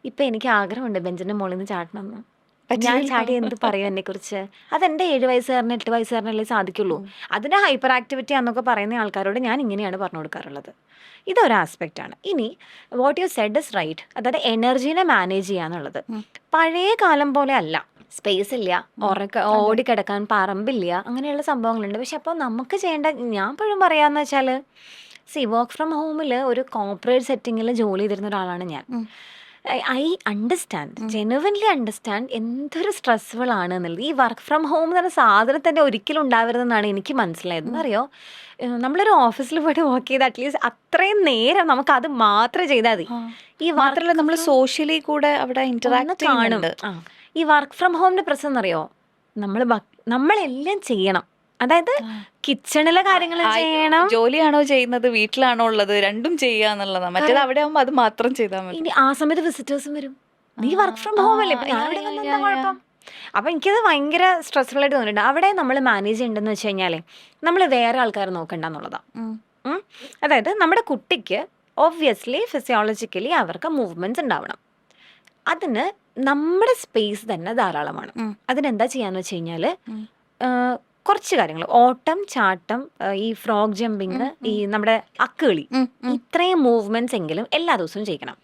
ഇപ്പൊ എനിക്ക് ആഗ്രഹമുണ്ട് ബെഞ്ചിന്റെ മുകളിൽ നിന്ന് ചാടണം എന്ന്. ഞാൻ പറ്റില്ലല്ലോ. ചാടി എന്ത് പറയും എന്നെ കുറിച്ച്? അതെന്റെ 7 വയസ്സുകാരന് 8 വയസ്സുകാരനല്ലേ സാധിക്കുള്ളൂ. ഉം. അതിന് ഹൈപ്പർ ആക്ടിവിറ്റി ആന്നൊക്കെ പറയുന്ന ആൾക്കാരോട് ഞാൻ ഇങ്ങനെയാണ് പറഞ്ഞു കൊടുക്കാറുള്ളത്. ഇതൊരു ആസ്പെക്റ്റ് ആണ്. ഇനി what you said is right. അതായത് എനർജീനെ മാനേജ് ചെയ്യാന്നുള്ളത് ഉം. പഴയ കാലം പോലെ അല്ല. സ്പേസ് ഇല്ല, അതെ. ഓടിക്കിടക്കാൻ പറമ്പില്ല, അങ്ങനെയുള്ള സംഭവങ്ങളുണ്ട്. പക്ഷെ അപ്പോൾ നമുക്ക് ചെയ്യേണ്ട, ഞാൻ എപ്പോഴും പറയാന്ന് വെച്ചാൽ, വർക്ക് ഫ്രം ഹോമിൽ ഒരു കോർപ്പറേറ്റ് സെറ്റിങ്ങിൽ ജോലി ചെയ്തിരുന്ന ഒരാളാണ് ഞാൻ. ഉം. ഐ അണ്ടർസ്റ്റാൻഡ്, ഉം. ജെനുവൻലി അണ്ടർസ്റ്റാൻഡ് എന്തൊരു സ്ട്രെസ്ഫുൾ ആണ് എന്നുള്ളത്. ഈ വർക്ക് ഫ്രം ഹോം എന്ന് പറഞ്ഞ സാധനം തന്നെ ഒരിക്കലും ഉണ്ടാവരുതെന്നാണ് എനിക്ക് മനസ്സിലായത്. ഉം. എന്നറിയോ, നമ്മളൊരു ഓഫീസിൽ പോയിട്ട് വർക്ക് ചെയ്ത് അറ്റ്ലീസ്റ്റ് അത്രയും നേരം നമുക്ക് അത് മാത്രം ചെയ്താൽ മതി. ആ. ഈ മാത്രല്ല നമ്മൾ സോഷ്യലി കൂടെ അവിടെ ഒന്ന് ഇന്ററാക്ട് കാണും. ചെയ്യുന്നുണ്ട്. ആ, ഈ വർക്ക് ഫ്രം ഹോമിന്റെ പ്രശ്നം എന്നറിയോ, നമ്മൾ നമ്മളെല്ലാം ചെയ്യണം. അതായത് ആ. കിച്ചണിലെ കാര്യങ്ങൾ ചെയ്യണം. ജോലിയാണോ ചെയ്യുന്നത്, വീട്ടിലാണോ ഉള്ളത്, രണ്ടും ചെയ്യാന്നുള്ളതാണ്. മറ്റേത് അവിടെ ആവുമ്പോ അത് മാത്രം ചെയ്താൽ മതി. ഇനി ആ സമയത്ത് വിസിറ്റേഴ്സും വരും. നീ ആ. വർക്ക് ഫ്രം ആ. ഹോം അല്ലേ, ഇപ്പൊ ഞാൻ യാ, ഇവിടെ യാ, വന്ന് യാ, എന്താ യാ. കുഴപ്പം? അപ്പൊ എനിക്കത് ഭയങ്കര സ്ട്രെസ്ഫുൾ ആയിട്ട് തോന്നിയിട്ടുണ്ട്. അവിടെ നമ്മൾ മാനേജ് ചെയ്യേണ്ടതെന്ന് വെച്ച് കഴിഞ്ഞാലേ, നമ്മൾ വേറെ ആൾക്കാർ നോക്കണ്ടെന്നുള്ളതാ. ഉം. അതായത് നമ്മുടെ കുട്ടിക്ക് ഓബ്വിയസ്ലി ഫിസിയോളജിക്കലി അവർക്ക് മൂവ്മെന്റ്സ് ഉണ്ടാവണം. അതിന് നമ്മുടെ സ്പേസ് തന്നെ ധാരാളമാണ്. ഉം. അതിനെന്താ ചെയ്യാന്ന് വെച്ച് കഴിഞ്ഞാല്, ഉം. കുറച്ച് കാര്യങ്ങൾ, ഓട്ടം, ചാട്ടം, ഈ ഫ്രോഗ് ജമ്പിങ്, ഈ നമ്മുടെ അക്കുകളി, ഉം. ഉം. ഇത്രയും മൂവ്മെന്റ്സ് എങ്കിലും എല്ലാ ദിവസവും ചെയ്യണം.